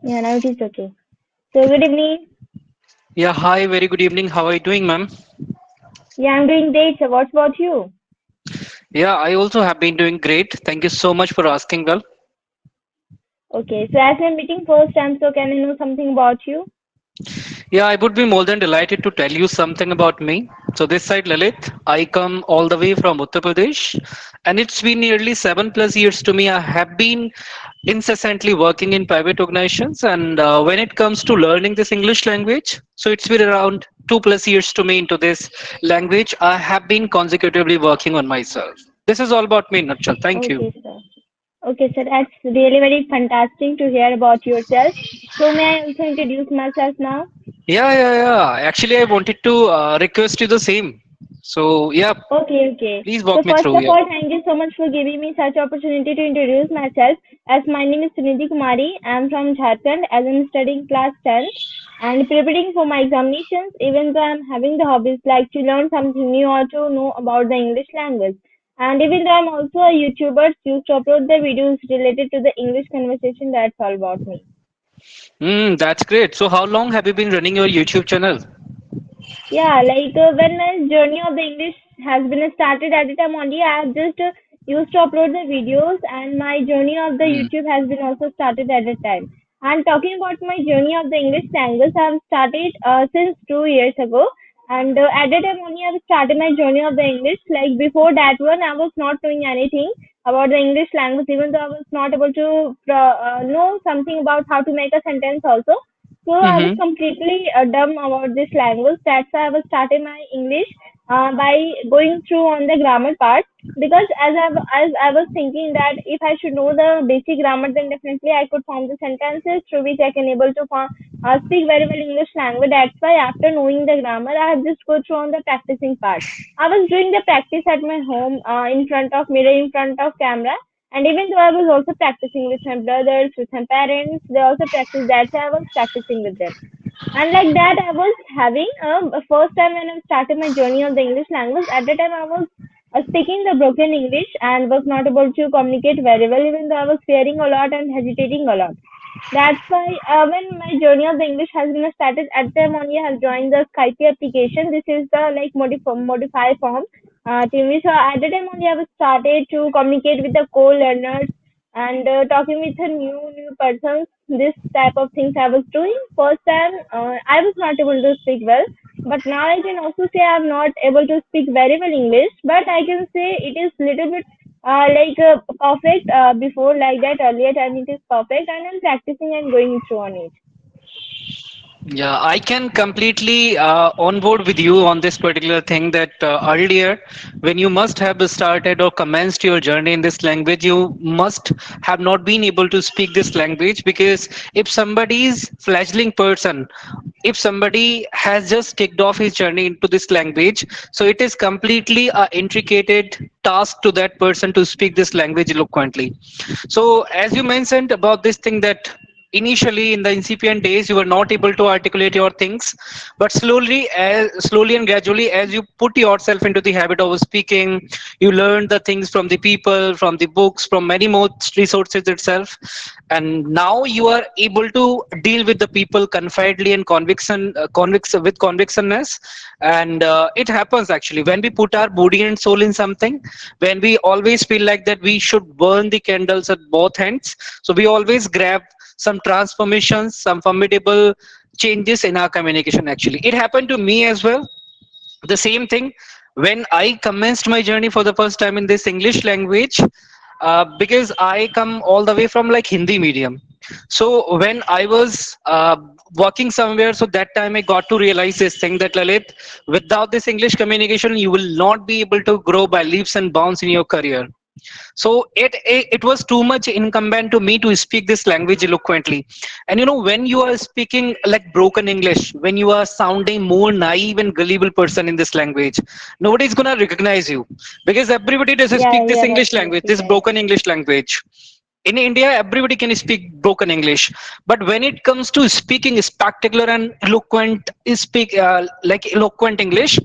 Yeah, now it is okay. So good evening. Yeah, hi, very good evening. How are you doing, ma'am? Yeah, I'm doing great. So what about you? Yeah, I also have been doing great. Thank you so much for asking, well. Okay, so as I'm meeting first time, so can I know something about you? Yeah, I would be more than delighted to tell you something about me. So, this side, Lalit, I come all the way from Uttar Pradesh, and it's been nearly 7 plus years to me. I have been incessantly working in private organizations, and when it comes to learning this English language, so it's been around 2 plus years to me into this language. I have been consecutively working on myself. This is all about me in a nutshell. Thank you. Okay, sir. Okay, sir. That's really very fantastic to hear about yourself. So may I also introduce myself now? Yeah. Actually, I wanted to request you the same. So, yeah, Okay, okay. please So walk me first through. of Yeah. all, thank you so much for giving me such opportunity to introduce myself. As my name is Sunidhi Kumari, I'm from Jharkhand as I'm studying class 10th and preparing for my examinations. Even though I'm having the hobbies like to learn something new or to know about the English language. And even though I'm also a YouTuber, used to upload the videos related to the English conversation. That's all about me. That's great. So, how long have you been running your YouTube channel? Yeah, like when my journey of the English has been started at the time only, I have just used to upload the videos, and my journey of the Hmm. YouTube has been also started at the time. And talking about my journey of the English language, I have started since 2 years ago, and at that time only I have started my journey of the English. Like before that one, I was not knowing anything about the English language, even though I was not able to know something about how to make a sentence also. So I was Mm-hmm. completely dumb about this language. That's why I was starting my English by going through on the grammar part. Because as I was thinking that if I should know the basic grammar, then definitely I could form the sentences through which I can able to speak very well English language. That's why after knowing the grammar, I have just go through on the practicing part. I was doing the practice at my home in front of mirror, in front of camera, and even though I was also practicing with my brothers, with my parents, they also practiced that. So I was practicing with them. And like that, I was having a first time when I started my journey of the English language. At the time, I was speaking the broken English and was not able to communicate very well, even though I was fearing a lot and hesitating a lot. That's why when my journey of the English has been started, at the time only I have joined the Skype application. This is the like modify form TV. So at the time only I was started to communicate with the co-learners and talking with the new persons. This type of things I was doing. First time I was not able to speak well, but now I can also say I'm not able to speak very well English, but I can say it is little bit perfect before like that earlier time it is perfect and I'm practicing and going through on it. Yeah, I can completely on board with you on this particular thing that earlier, when you must have started or commenced your journey in this language, you must have not been able to speak this language because if somebody is fledgling person, if somebody has just kicked off his journey into this language, so it is completely a intricate task to that person to speak this language eloquently. So, as you mentioned about this thing that initially in the incipient days you were not able to articulate your things, but slowly and gradually as you put yourself into the habit of speaking, you learn the things from the people, from the books, from many more resources itself, and now you are able to deal with the people confidently and with convictionness. And it happens actually when we put our body and soul in something, when we always feel like that we should burn the candles at both ends, so we always grab some transformations, some formidable changes in our communication. Actually, it happened to me as well, the same thing when I commenced my journey for the first time in this English language, because I come all the way from like Hindi medium. So when I was working somewhere, so that time I got to realize this thing that Lalit, without this English communication, you will not be able to grow by leaps and bounds in your career. So it was too much incumbent to me to speak this language eloquently. And you know, when you are speaking like broken English, when you are sounding more naive and gullible person in this language, nobody's gonna recognize you because everybody does Yeah, speak this you're English language, absolutely this right. broken English language. In India, everybody can speak broken English, but when it comes to speaking spectacular and eloquent, speak like eloquent English,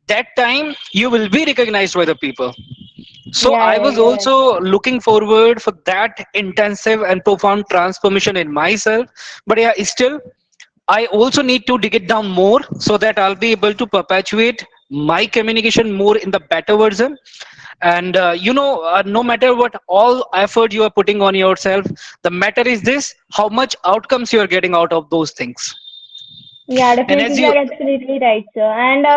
that time you will be recognized by the people. So Yeah, I yeah, was you're right. also looking forward for that intensive and profound transformation in myself. But yeah, still, I also need to dig it down more so that I'll be able to perpetuate my communication more in the better version. And no matter what all effort you are putting on yourself, the matter is this: how much outcomes you are getting out of those things. Yeah, And as definitely, you you are absolutely right, sir. And I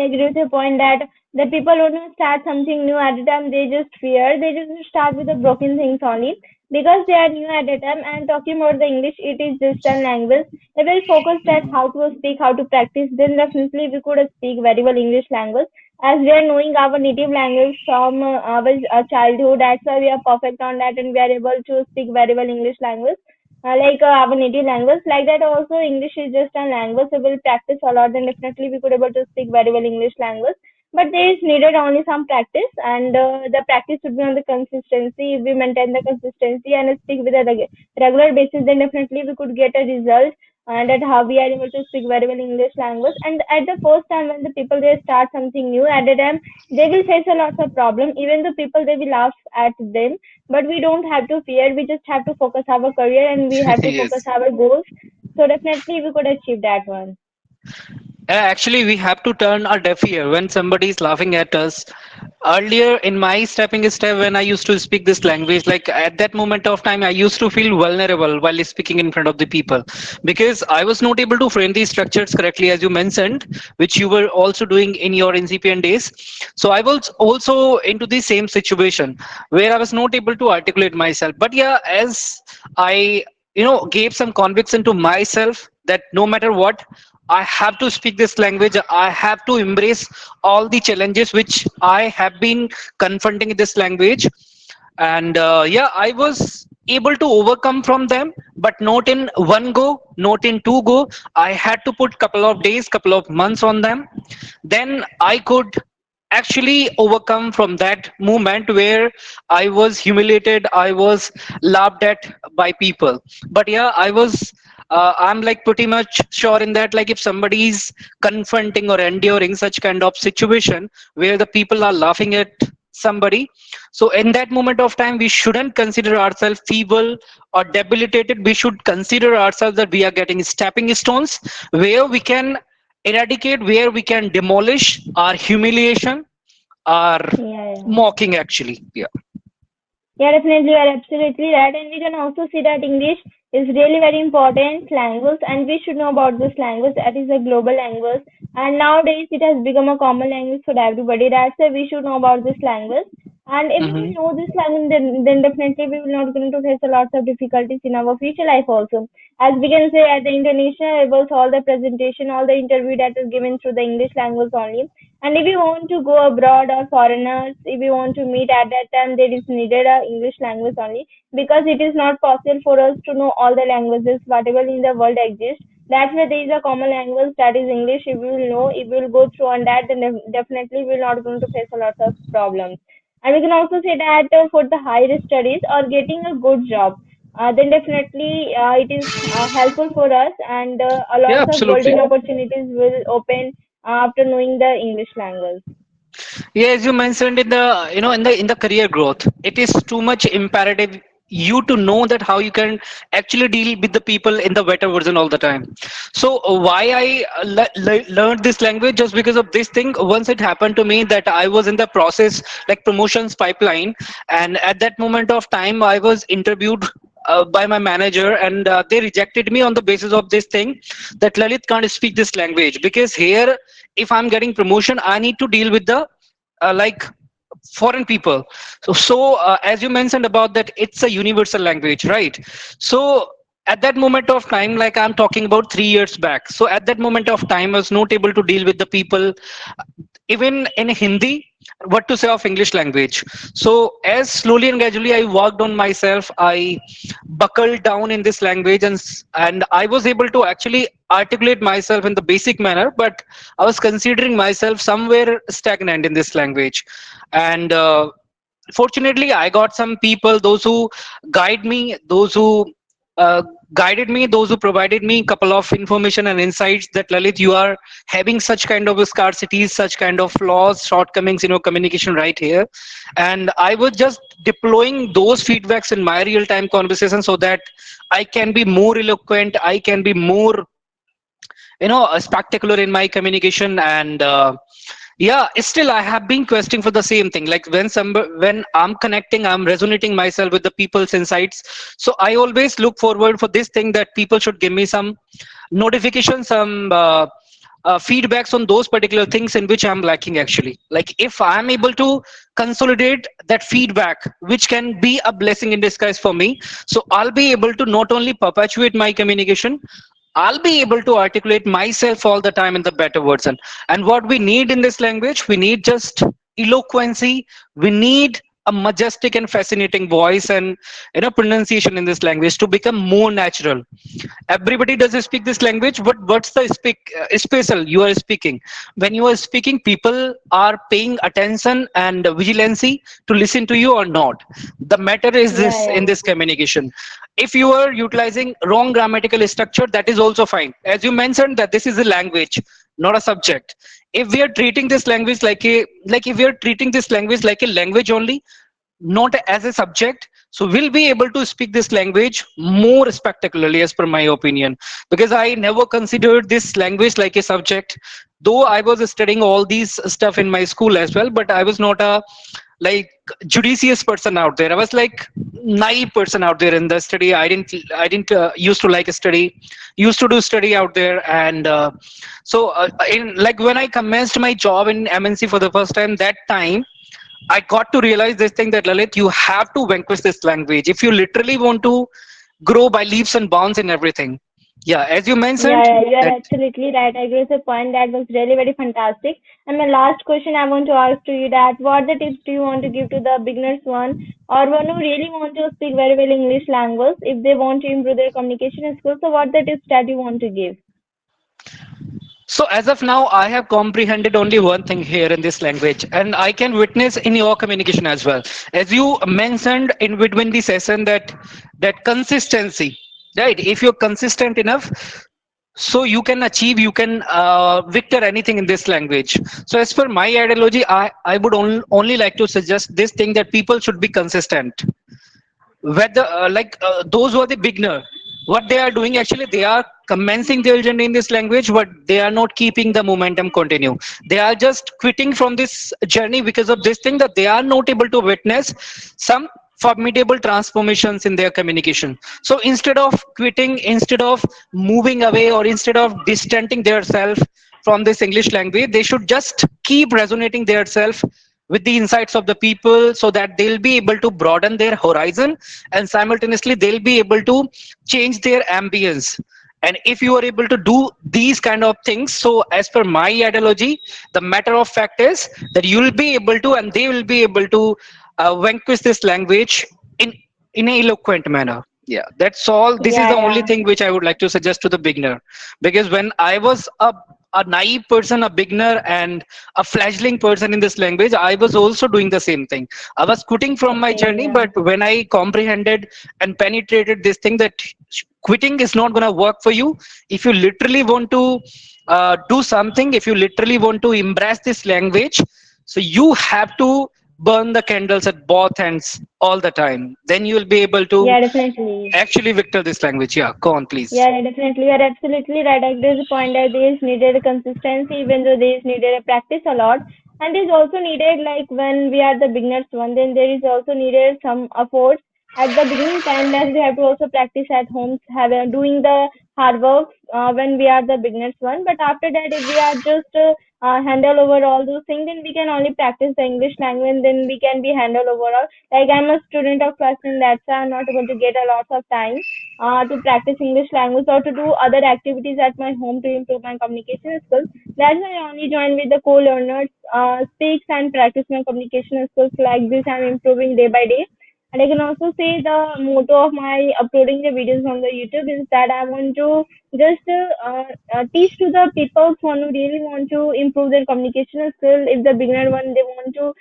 agree with your point that the people who don't start something new at a time, they just fear. They just start with the broken things only because they are new at a time. And talking about the English, it is just a language. If we focused at how to speak, how to practice, then definitely we could speak very well English language. As we are knowing our native language from our childhood, that's why we are perfect on that, and we are able to speak very well English language our native language. Like that also English is just a language. So we'll practice a lot, then definitely we could able to speak very well English language. But there is needed only some practice, and the practice should be on the consistency. If we maintain the consistency and speak with a regular basis, then definitely we could get a result. And that how we are able to speak very well English language. And at the first time when the people they start something new, at the time they will face a lot of problem. Even the people they will laugh at them, but we don't have to fear. We just have to focus our career and we have to focus yes. our goals. So definitely we could achieve that one. Actually, we have to turn a deaf ear when somebody is laughing at us. Earlier, in my stepping step, when I used to speak this language, like at that moment of time, I used to feel vulnerable while speaking in front of the people because I was not able to frame these structures correctly, as you mentioned, which you were also doing in your incipient days. So I was also into the same situation where I was not able to articulate myself. But yeah, as I gave some conviction to myself that no matter what, I have to speak this language. I have to embrace all the challenges which I have been confronting in this language. And yeah, I was able to overcome from them, but not in one go, not in two go. I had to put couple of days, couple of months on them. Then I could actually overcome from that moment where I was humiliated, I was laughed at by people. But yeah, I'm like pretty much sure in that, like if somebody's confronting or enduring such kind of situation where the people are laughing at somebody, so in that moment of time we shouldn't consider ourselves feeble or debilitated. We should consider ourselves that we are getting stepping stones where we can eradicate, where we can demolish our humiliation, our Yeah, yeah. mocking actually. Yeah. Yeah, definitely, you are absolutely right. And we can also see that English is really very important language, and we should know about this language. That is a global language, and nowadays it has become a common language for everybody. That's why we should know about this language. And if we will Hmm. know this language, then definitely we will not going to face a lot of difficulties in our future life also. As we can say at the international levels, all the presentation, all the interview that is given through the English language only. And if you want to go abroad or foreigners, if you want to meet at that time, there is needed a English language only because it is not possible for us to know all the languages whatever in the world exist. That's why there is a common language that is English. If you will know, if you will go through on that, then definitely we will not going to face a lot of problems. And we can also say that for the higher studies or getting a good job, then definitely it is helpful for us, and a Yeah, lots of golden absolutely. opportunities will open after knowing the English language. Yeah, as you mentioned in the in the career growth, it is too much imperative you to know that how you can actually deal with the people in the better version all the time. So why I learned this language, just because of this thing. Once it happened to me that I was in the process, like promotions pipeline, and at that moment of time I was interviewed by my manager, and they rejected me on the basis of this thing, that Lalit can't speak this language, because here if I'm getting promotion I need to deal with the like foreign people. So as you mentioned about that, it's a universal language, right? So at that moment of time, like I'm talking about 3 years back, so at that moment of time I was not able to deal with the people even in Hindi, what to say of English language. So as slowly and gradually I worked on myself, I buckled down in this language, and I was able to actually articulate myself in the basic manner, but I was considering myself somewhere stagnant in this language. And fortunately I got some people, those who guide me, those who guided me, those who provided me a couple of information and insights that Lalit, you are having such kind of scarcities, such kind of flaws, shortcomings in your communication right here. And I was just deploying those feedbacks in my real time conversation so that I can be more eloquent, I can be more, spectacular in my communication. And yeah, still I have been questing for the same thing, like when I'm connecting, I'm resonating myself with the people's insights. So I always look forward for this thing that people should give me some notification, some feedbacks on those particular things in which I'm lacking actually. Like if I'm able to consolidate that feedback, which can be a blessing in disguise for me, so I'll be able to not only perpetuate my communication, I'll be able to articulate myself all the time in the better version. And what we need in this language, we need just eloquency. We need a majestic and fascinating voice and pronunciation in this language to become more natural. Everybody does speak this language, but what's the special you are speaking? When you are speaking, people are paying attention and vigilancy to listen to you or not. The matter is Yeah, this in yeah. this communication. If you are utilizing wrong grammatical structure, that is also fine. As you mentioned that this is a language, not a subject. If we are treating this language like if we are treating this language like a language only, not as a subject, so we'll be able to speak this language more spectacularly, as per my opinion. Because I never considered this language like a subject, though I was studying all these stuff in my school as well, but I was not a like judicious person out there. I was like naive person out there in the study. I didn't used to like study, used to do study out there. And in like when I commenced my job in MNC for the first time, that time I got to realize this thing that Lalit, you have to vanquish this language if you literally want to grow by leaps and bounds in everything. Yeah, as you Yeah, mentioned, yeah, you are that absolutely right. I agree with the point. That was really very fantastic. And my last question I want to ask to you that what the tips do you want to give to the beginners one or one who really want to speak very well English language if they want to improve their communication skills? So what the tips that you want to give? so as of now, I have comprehended only one thing here in this language, and I can witness in your communication as well. As you mentioned in between the session that consistency, right? If you're consistent enough, so you can achieve, you can victor anything in this language. So as per my ideology, I would only like to suggest this thing that people should be consistent. Whether those who are the beginner, what they are doing actually, they are commencing their journey in this language, but they are not keeping the momentum continue. They are just quitting from this journey because of this thing that they are not able to witness some formidable transformations in their communication. So instead of quitting, instead of moving away, or instead of distancing themselves from this English language, they should just keep resonating themselves with the insights of the people, so that they'll be able to broaden their horizon, and simultaneously they'll be able to change their ambience. And if you are able to do these kind of things, so as per my ideology, the matter of fact is that you'll be able to, and they will be able to vanquish this language in in a eloquent manner. Yeah, that's all. This is Yeah, the only yeah. thing which I would like to suggest to the beginner. Because when I was a naive person, a beginner, and a fledgling person in this language, I was also doing the same thing. I was quitting from my Okay, journey, yeah. but when I comprehended and penetrated this thing that quitting is not going to work for you, if you literally want to do something, if you literally want to embrace this language, so you have to burn the candles at both ends all the time. Then you will be able to Yeah, definitely. actually victor this language. Yeah, go on, please. Yeah, definitely. You're absolutely right. Like, there's a point that there is needed a consistency, even though there is needed a practice a lot. And there's also needed, like, when we are the beginners one, then there is also needed some efforts at the beginning time that we have to also practice at home, have doing the hard work when we are the beginners one. But after that, if we are just handle over all those things, then we can only practice the English language, and then we can be handle overall. Like, I'm a student of class, and that's why I'm not able to get a lot of time to practice English language or to do other activities at my home to improve my communication skills. That's why I only join with the co-learners, speaks and practice my communication skills. Like this, I'm improving day by day. And I can also say the motto of my uploading the videos on the YouTube is that I want to just teach to the people who really want to improve their communication skill. If the beginner one, they want to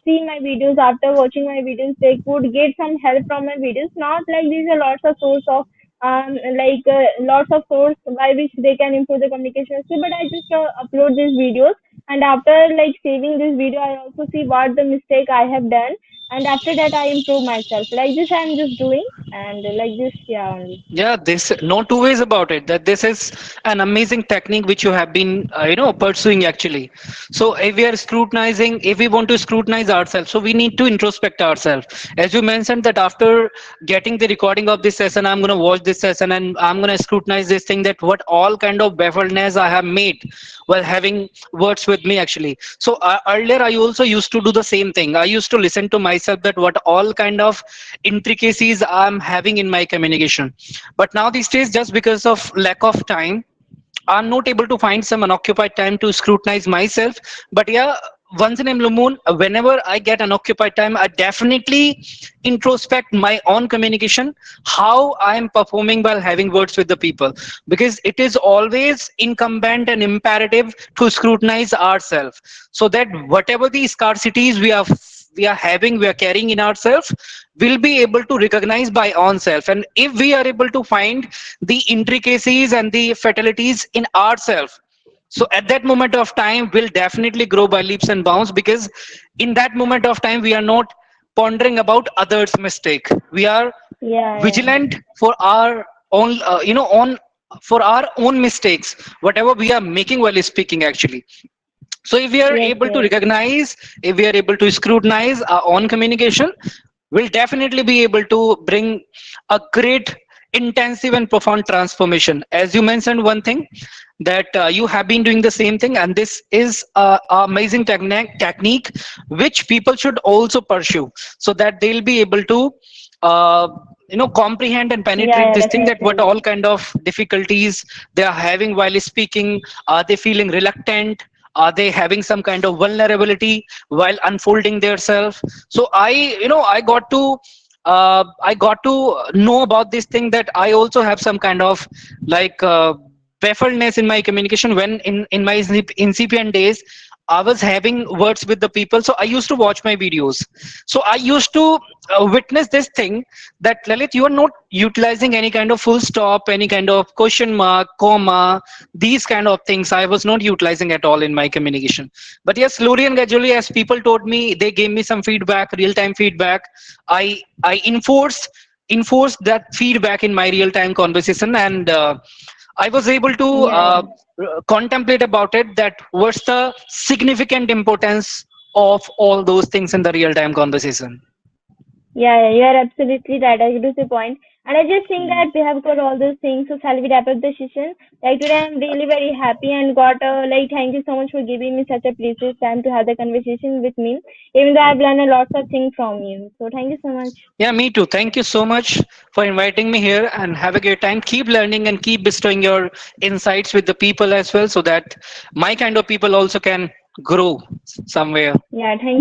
see my videos. After watching my videos, they could get some help from my videos. Not like these are lots of source of lots of source by which they can improve the communication skill. But I just upload these videos, and after like saving this video, I also see what the mistake I have done, and after that I improve myself. Like this, I'm just doing, and like this, yeah, only. Yeah, this no two ways about it. That this is an amazing technique which you have been, pursuing actually. So if we are scrutinizing, if we want to scrutinize ourselves, so we need to introspect ourselves. As you mentioned that after getting the recording of this session, I'm gonna watch this session and I'm gonna scrutinize this thing that what all kind of baffledness I have made while having words with me actually. So earlier I also used to do the same thing. I used to listen to myself that what all kind of intricacies I'm having in my communication. But now these days, just because of lack of time, I'm not able to find some unoccupied time to scrutinize myself. But yeah, once in a blue moon, whenever I get unoccupied time, I definitely introspect my own communication, how I am performing while having words with the people. Because it is always incumbent and imperative to scrutinize ourselves, so that whatever the scarcities we are having, we are carrying in ourselves, will be able to recognize by own self. And if we are able to find the intricacies and the fatalities in ourselves, so at that moment of time we'll definitely grow by leaps and bounds, because in that moment of time we are not pondering about others mistake, we are Yeah, yeah. vigilant for our own, on for our own mistakes whatever we are making while speaking actually. So if we are Yes, able to yes. recognize, if we are able to scrutinize our own communication, we'll definitely be able to bring a great intensive and profound transformation. As you mentioned one thing, that you have been doing the same thing, and this is a amazing technique which people should also pursue, so that they'll be able to uh, comprehend and Yeah, penetrate yeah, this thing, that what definitely. all kind of difficulties they are having while speaking. Are they feeling reluctant? Are they having some kind of vulnerability while unfolding their self? So I got to know about this thing, that I also have some kind of like baffledness in my communication when in my incipient days I was having words with the people. So I used to watch my videos. So I used to witness this thing, that Lalit, you are not utilizing any kind of full stop, any kind of question mark, comma, these kind of things I was not utilizing at all in my communication. But yes, slowly and gradually, as people told me, they gave me some feedback, real time feedback. I enforced that feedback in my real time conversation, and I was able to Yeah, yeah. contemplate about it, that what's the significant importance of all those things in the real time conversation. Yeah, yeah, you are absolutely right. I agree with your point. And I just think that we have got all those things. So shall we wrap up the session? Like today I'm really very happy and got like thank you so much for giving me such a precious time to have the conversation with me. Even though I've learned a lot of things from you. So thank you so much. Yeah, me too. Thank you so much for inviting me here, and have a great time. Keep learning and keep bestowing your insights with the people as well, so that my kind of people also can grow somewhere. Yeah, thank